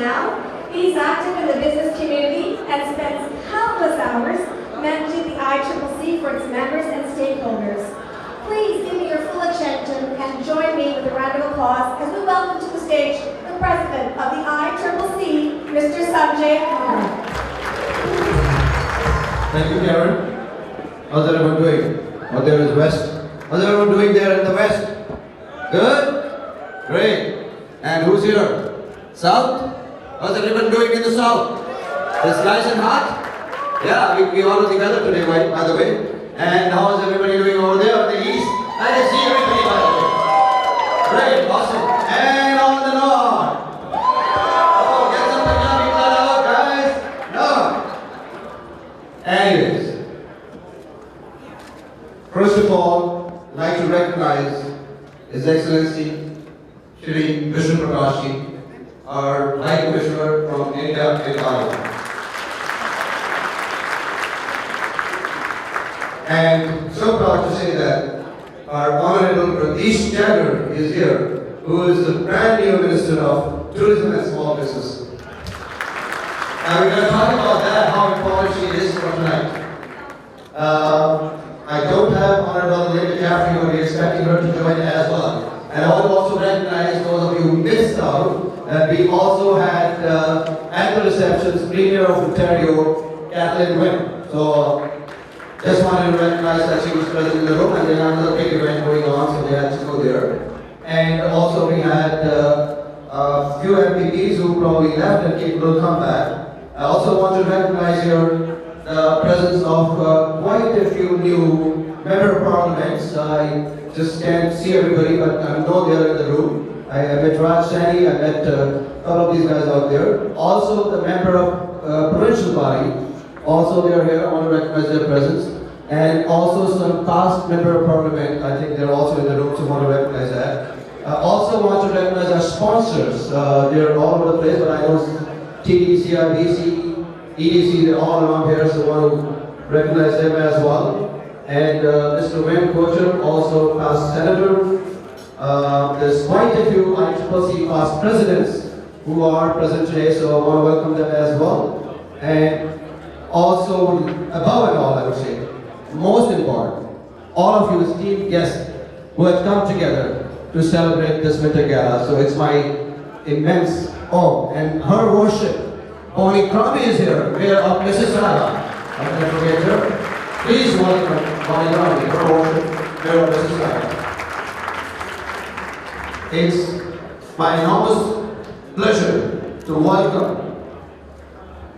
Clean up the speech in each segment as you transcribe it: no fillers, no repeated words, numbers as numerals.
now. He's active in the business community and spends countless hours managing the ICCC for its members and stakeholders. Please give me your full attention and join me with a round of applause as we welcome to the stage the President of the ICCC, Mr. Sanjay Kumar. Thank you, Karen. How's everyone doing? Out there is West. How's everyone doing there in the West? Good? Great. And who's here? South? How's everyone doing in the South? It's nice and hot? Yeah, we all together today, by the way. And how's everybody doing over there on the East? I can see everybody, by the way. Great, awesome. And on the North. Oh, get some Punjabi blood out, guys. No. Anyways. First of all, I'd like to recognize His Excellency Shri Vishnu Prakash, our High Commissioner from India and Gala. And so proud to say that our Honorable Pradesh Jagger is here, who is the brand new Minister of Tourism and Small Business. And we're going to talk about that, how important she is for tonight. I don't have Honorable Linda Jaffrey, but we're expecting her to join as well. And I would also recognize those of you who missed out that we also had at the receptions Premier of Ontario, Kathleen Wynne. So just wanted to recognize that she was present in the room, and then another big event going on, so they had to go there. And also we had a few MPPs who probably left and will come back. I also want to recognize here the presence of quite a few new member of parliaments. I just can't see everybody, but I know they're in the room. I met Raj Sani, I met a couple of these guys out there. Also the member of provincial body, also they are here. I want to recognize their presence. And also some past member of parliament, I think they're also in the room, so I want to recognize that. I also want to recognize our sponsors. They're all over the place, but I know TD, CIBC, EDC, they're all around here, so I want to recognize them as well. And Mr. Wayne Kocher, also past senator. There's quite a few ICCC past presidents who are present today, so I want to welcome them as well. And also, above it all, I would say, most important, all of you esteemed guests who have come together to celebrate this winter gala. So it's my immense awe. And her worship, Bonnie Crombie is here, Mayor of Mississauga. I'm going to forget her. Please welcome Bonnie Crombie, her worship, Mayor of Mississauga. It's my enormous pleasure to welcome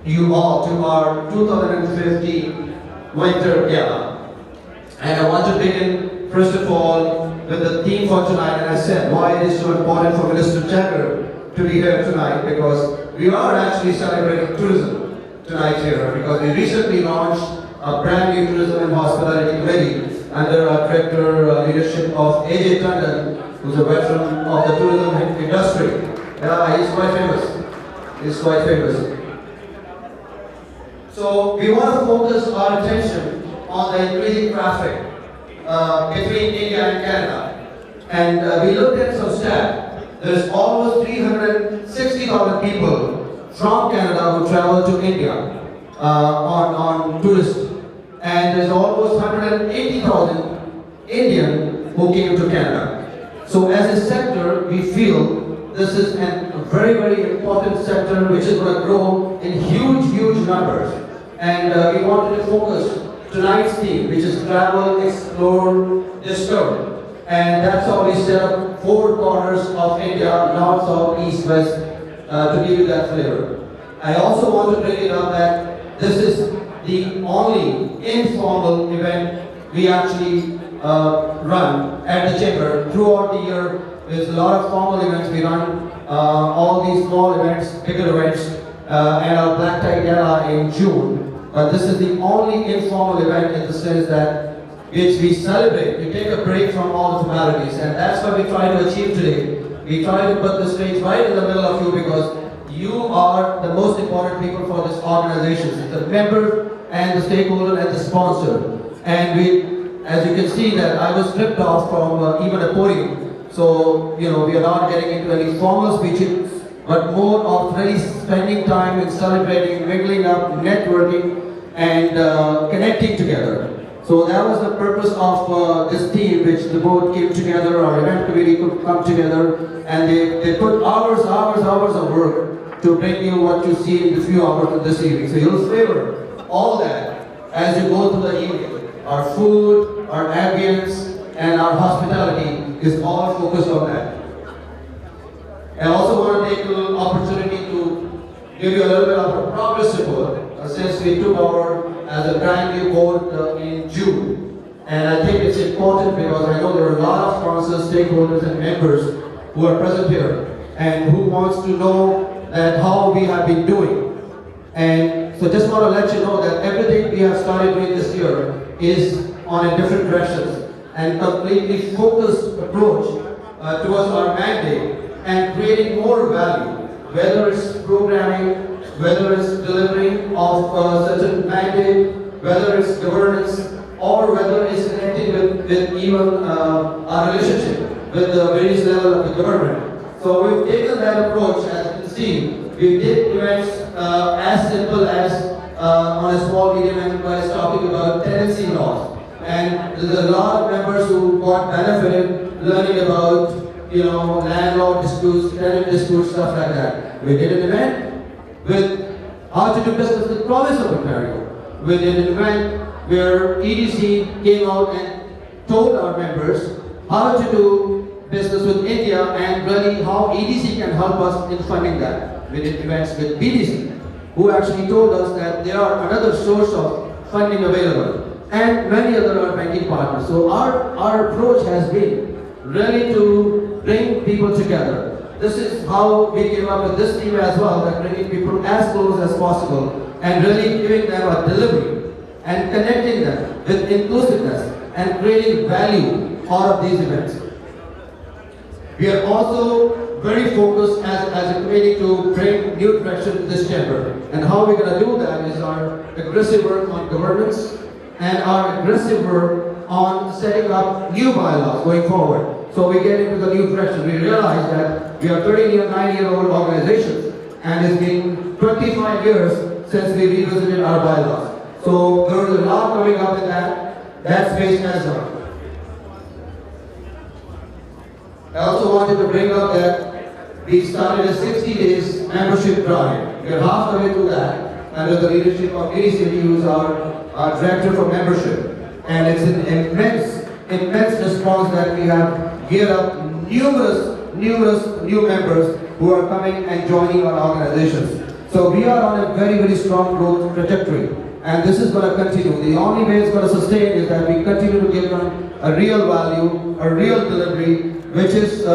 you all to our 2015 Winter Gala. And I want to begin, first of all, with the theme for tonight. And I said why it is so important for Minister Jagger to be here tonight, because we are actually celebrating tourism tonight here, because we recently launched a brand new tourism and hospitality committee under our director leadership of AJ Tandon, who's a veteran of the tourism industry. He's quite famous. He's quite famous. So we want to focus our attention on the increasing traffic between India and Canada. And we looked at some stats. There's almost 360,000 people from Canada who travel to India on tourists. And there's almost 180,000 Indian who came to Canada. So as a sector, we feel this is a very, very important sector which is going to grow in huge, huge numbers. And we wanted to focus tonight's theme, which is travel, explore, discover. And that's how we set up 4 corners of India, north, south, east, west, to give you that flavor. I also want to bring it up that this is the only informal event we actually run at the chamber. Throughout the year, there's a lot of formal events we run, all these small events, bigger events, and our Black Tie Gala in June. This is the only informal event in the sense that which we celebrate. We take a break from all the formalities, and that's what we try to achieve today. We try to put the stage right in the middle of you, because you are the most important people for this organization. It's the member and the stakeholder and the sponsor. And we, as you can see, that I was stripped off from even a podium. So, we are not getting into any formal speeches but more of really spending time in celebrating, mingling up, networking, and connecting together. So that was the purpose of this team, which the board came together, our event committee could come together, and they put hours of work to bring you what you see in the few hours of this evening. So you'll savor all that as you go through the evening. Our food, our ambience, and our hospitality is all focused on that. I also want to take a little opportunity to give you a little bit of a progress report since we took over as a brand new board in June. And I think it's important because I know there are a lot of sponsors, stakeholders, and members who are present here and who wants to know that how we have been doing. And so just want to let you know that everything we have started doing this year is on a different directions and completely focused approach towards our mandate and creating more value, whether it's programming, whether it's delivering of certain mandate, whether it's governance, or whether it's connecting with even our relationship with the various levels of the government. So we've taken that approach, as you can see. We did events as simple as on a small medium enterprise talking about tenancy laws. And there's a lot of members who got benefited learning about, landlord disputes, tenant disputes, stuff like that. We did an event with how to do business with the province of Ontario. We did an event where EDC came out and told our members how to do business with India and really how EDC can help us in funding that. We did events with BDC, who actually told us that there are another source of funding available, and many other banking partners. So our approach has been really to bring people together. This is how we came up with this team as well, that bringing people as close as possible and really giving them a delivery and connecting them with inclusiveness and creating value out of these events. We are also very focused as a committee to bring new direction to this chamber. And how we're going to do that is our aggressive work on governance and our aggressive work on setting up new bylaws going forward. So we get into the new direction. We realize that we are 39-year-old organizations and it's been 25 years since we revisited our bylaws. So there is a lot coming up in that space as well. I also wanted to bring up that we started a 60 days membership drive. We are half the way through that under the leadership of EDC, who is our director for membership. And it's an immense response that we have geared up numerous new members who are coming and joining our organizations. So we are on a very strong growth trajectory. And this is going to continue. The only way it's going to sustain is that we continue to give them a real value, a real delivery, which is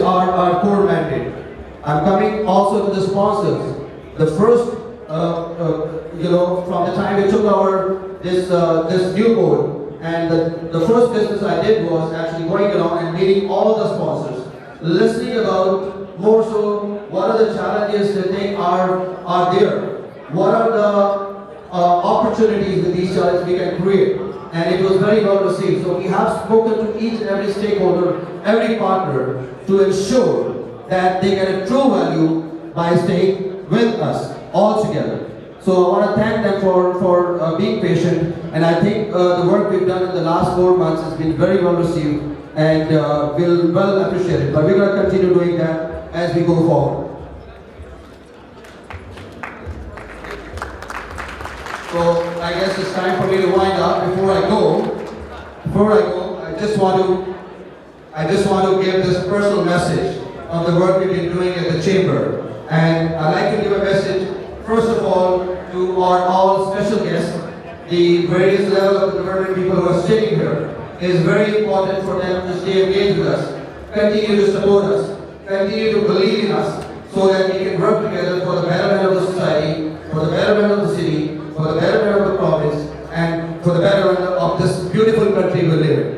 our core mandate. I'm coming also to the sponsors. The first, from the time we took over this new board, and the first business I did was actually going around and meeting all the sponsors, listening about more so what are the challenges they think are there, what are the opportunities with these challenges we can create. And it was very well received. So we have spoken to each and every stakeholder, every partner, to ensure that they get a true value by staying with us all together. So I want to thank them for being patient, and I think the work we've done in the last 4 months has been very well received, and we'll well appreciate it. But we're going to continue doing that as we go forward. So I guess it's time for me to wind up. Before I go, I just want to give this personal message of the work we've been doing at the chamber. And I'd like to give a message, first of all, to our all special guests, the various levels of the government people who are sitting here. It is very important for them to stay engaged with us, continue to support us, continue to believe in us, so that we can work together for the betterment of the society, for the betterment of the city, for the betterment of the province, and for the betterment of this beautiful country we live in.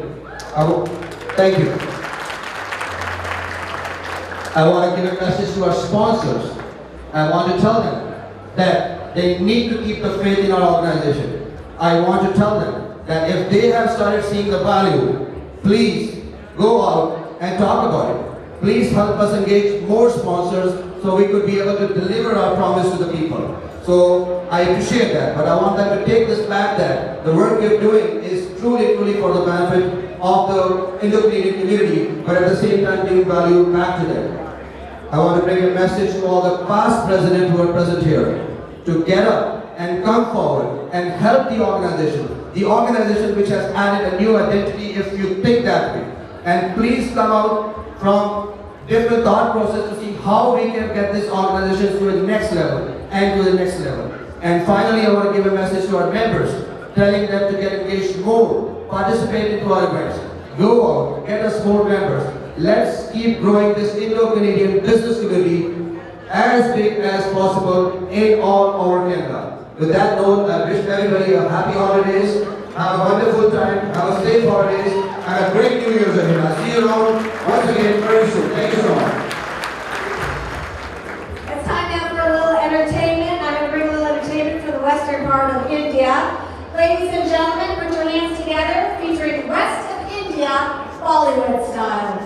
Thank you. I want to give a message to our sponsors. I want to tell them that they need to keep the faith in our organization. I want to tell them that if they have started seeing the value, please go out and talk about it. Please help us engage more sponsors so we could be able to deliver our promise to the people. So I appreciate that, but I want them to take this back that the work we're doing is truly for the benefit of the Indo-Canadian community, but at the same time giving value back to them. I want to bring a message to all the past presidents who are present here to get up and come forward and help the organization which has added a new identity if you think that way. And please come out from different thought process to see how we can get this organization to the next level and to the next level. And finally, I want to give a message to our members, telling them to get engaged more, participate into our events, go out, get us more members. Let's keep growing this Indo-Canadian business community as big as possible in all over Canada. With that note, I wish everybody a happy holidays, have a wonderful time, have a safe holidays, and a great New Year's ahead. I'll see you around once again very soon. Thank you so much. It's time now for a little entertainment. I'm going to bring a little entertainment for the western part of India. Ladies and gentlemen, put your hands together, featuring West of India, Bollywood style.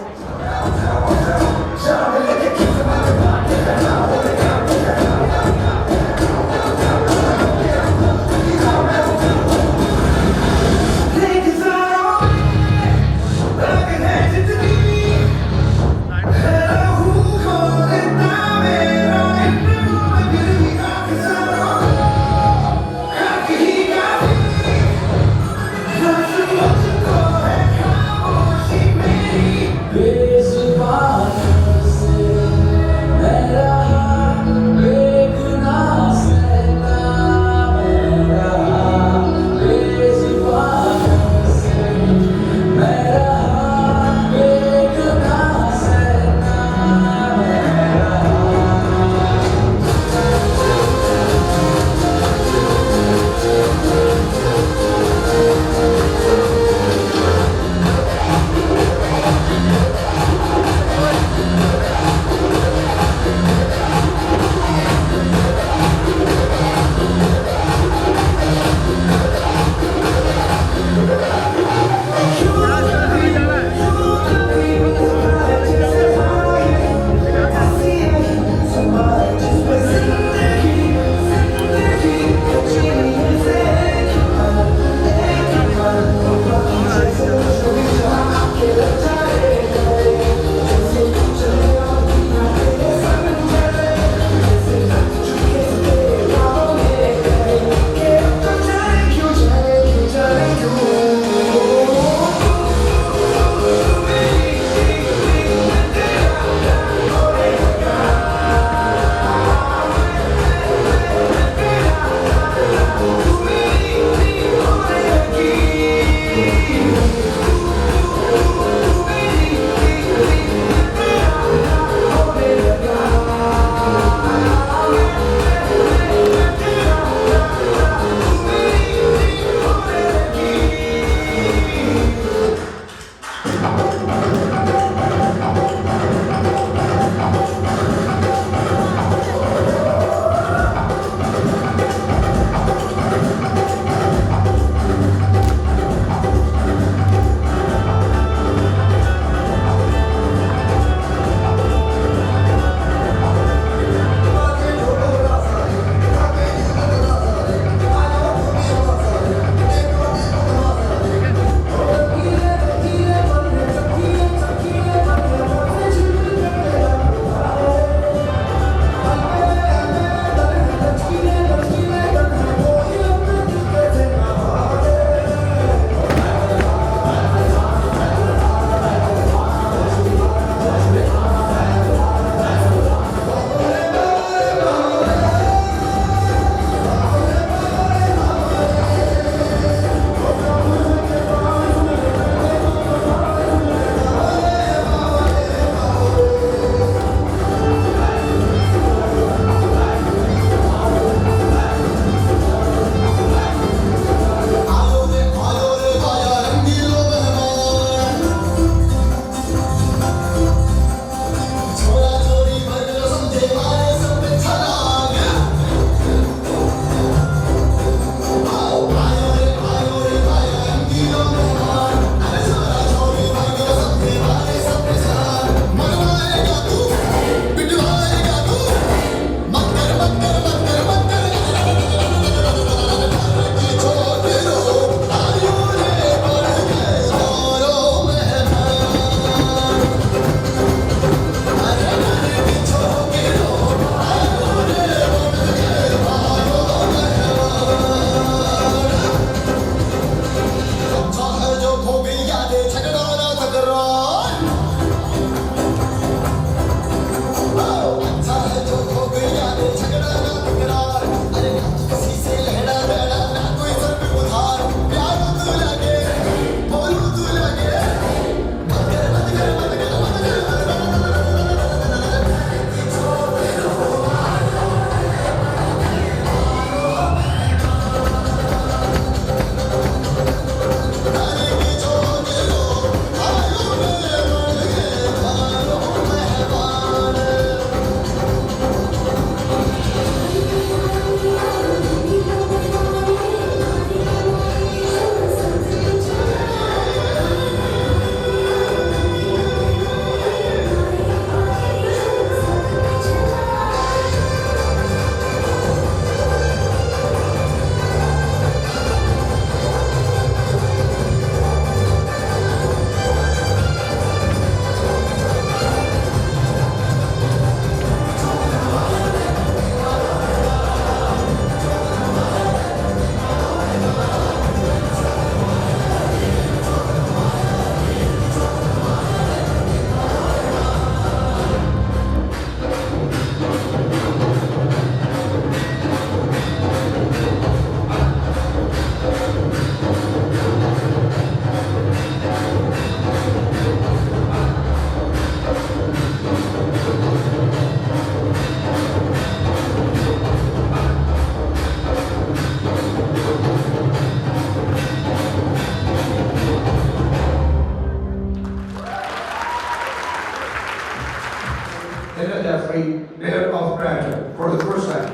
Linda Jeffrey, Mayor of Brampton, for the first time.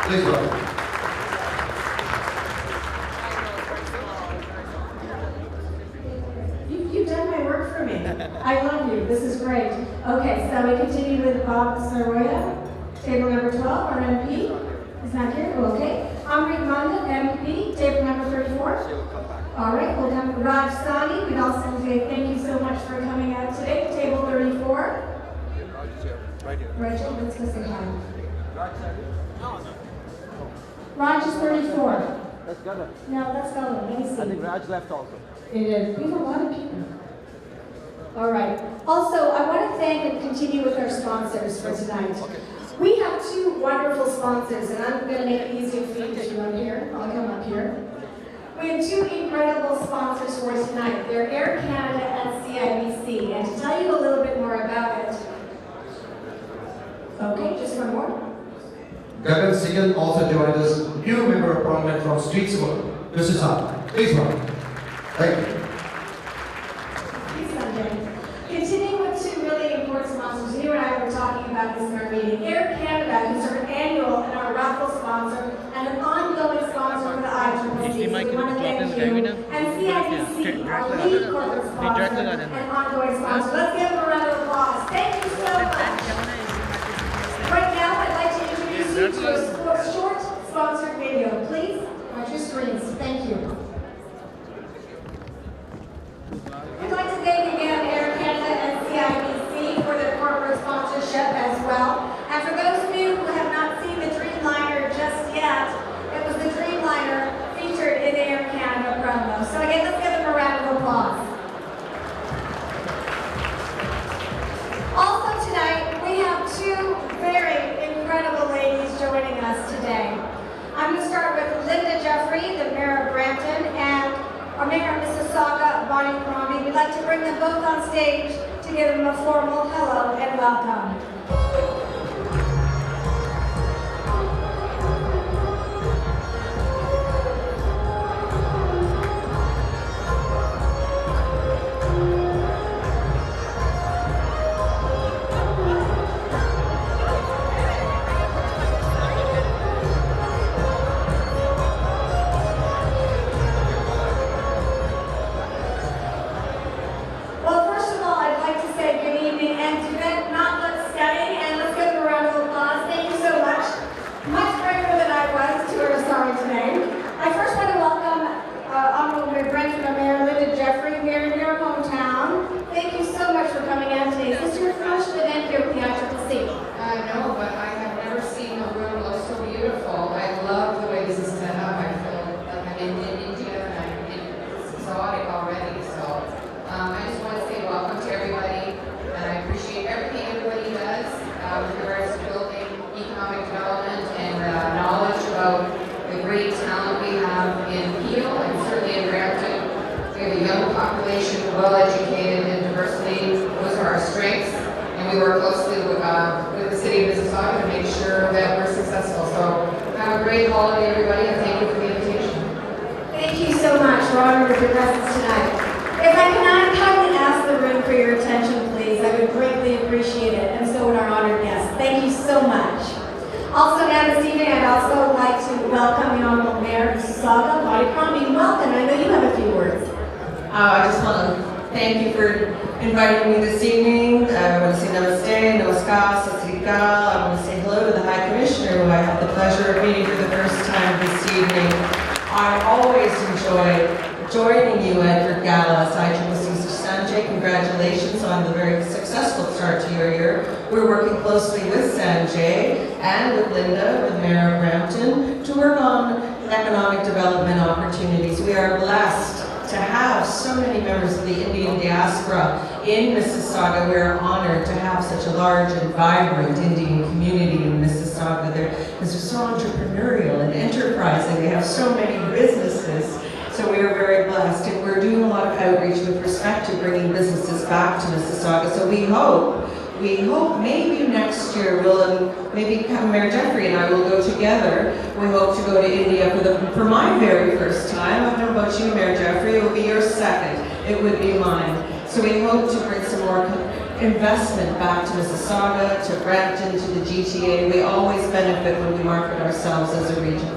Please welcome. You've done my work for me. I love you. This is great. Okay, so we continue with Bob Soroya, table number 12, our MP. Is not here? Okay. Amrit Manda, MP, table number 34. All right, we'll have Raj Sani. We'd also say thank you so much for coming out today. Table 34. Rachel, let's listen time. Raj is 34. That's Gala. No, that's Gala. Let me see. I think Raj left also. It is. We have a lot of people. All right. Also, I want to thank and continue with our sponsors for tonight. We have two wonderful sponsors, and I'm going to make it easier for you to come up here. I'll come up here. We have two incredible sponsors for tonight. They're Air Canada and CIBC. And to tell you a little bit more about it, okay, just one more. Gagan Singhal also joined us, new member of parliament from Streetsville, Mississauga. Please welcome. Thank you. Please, Sanjay. Continuing with two really important sponsors, you and I were talking about this in our meeting. Air Canada is our annual and our raffle sponsor and an ongoing sponsor for the ICCC. We want to thank you. And CIBC, our lead corporate sponsor and ongoing sponsor. Let's give them a round of applause. Thank you so much. Right now, I'd like to introduce you to a short sponsored video. Please, watch your screens. Thank you. We'd like to thank again Air Canada and CIBC for their corporate sponsorship as well. And for those of you who have not seen the Dreamliner just yet, it was the Dreamliner featured in the Air Canada promo. So again, let's give them a round of applause. Also tonight, we have two very incredible ladies joining us today. I'm going to start with Linda Jeffrey, the Mayor of Brampton, and our Mayor of Mississauga, Bonnie Crombie. We'd like to bring them both on stage to give them a formal hello and welcome. Well-educated and diversity, those are our strengths, and we work closely with the city of Mississauga to make sure that we're successful. So have a great holiday, everybody, and thank you for the invitation. Thank you so much. We're honored with your presence tonight. If I can kindly ask the room for your attention, please, I would greatly appreciate it, and so would our honored guests. Thank you so much. Also now this evening, I'd also like to welcome the Honorable Mayor of Mississauga, Bonnie Crombie. Welcome. I know you have a few words. I just want to thank you for inviting me this evening. I want to say namaste, namaskar, sat sri akal. I want to say hello to the High Commissioner, who I had the pleasure of meeting for the first time this evening. I always enjoy joining you at your Gala. ICCC Sanjay, congratulations on the very successful start to your year. We're working closely with Sanjay and with Linda, the Mayor of Brampton, to work on economic development opportunities. We are blessed to have so many members of the Indian diaspora in Mississauga. We're honored to have such a large and vibrant Indian community in Mississauga. They're so entrepreneurial and enterprising. They have so many businesses. So we are very blessed, and we're doing a lot of outreach with respect to bringing businesses back to Mississauga. So we hope maybe next year maybe Mayor Jeffrey and I will go together. We hope to go to India for my very first time. I don't know about you, Mayor Jeffrey, it will be your second. It would be mine. So we hope to bring some more investment back to Mississauga, to Brampton, to the GTA. We always benefit when we market ourselves as a region.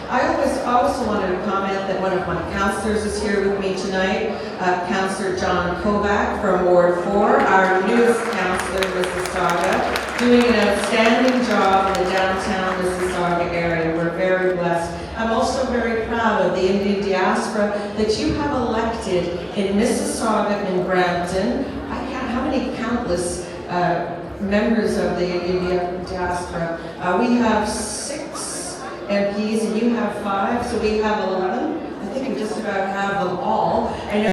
I also wanted to comment that one of my councillors is here with me tonight, Councillor John Kovac from Ward 4, our newest councillor in Mississauga, doing an outstanding job in the downtown Mississauga area. We're very blessed. I'm also very proud of the Indian diaspora that you have elected in Mississauga and Brampton. How many countless members of the Indian diaspora? We have 6 MPs and you have 5, so we have 11. I think we just about have them all. And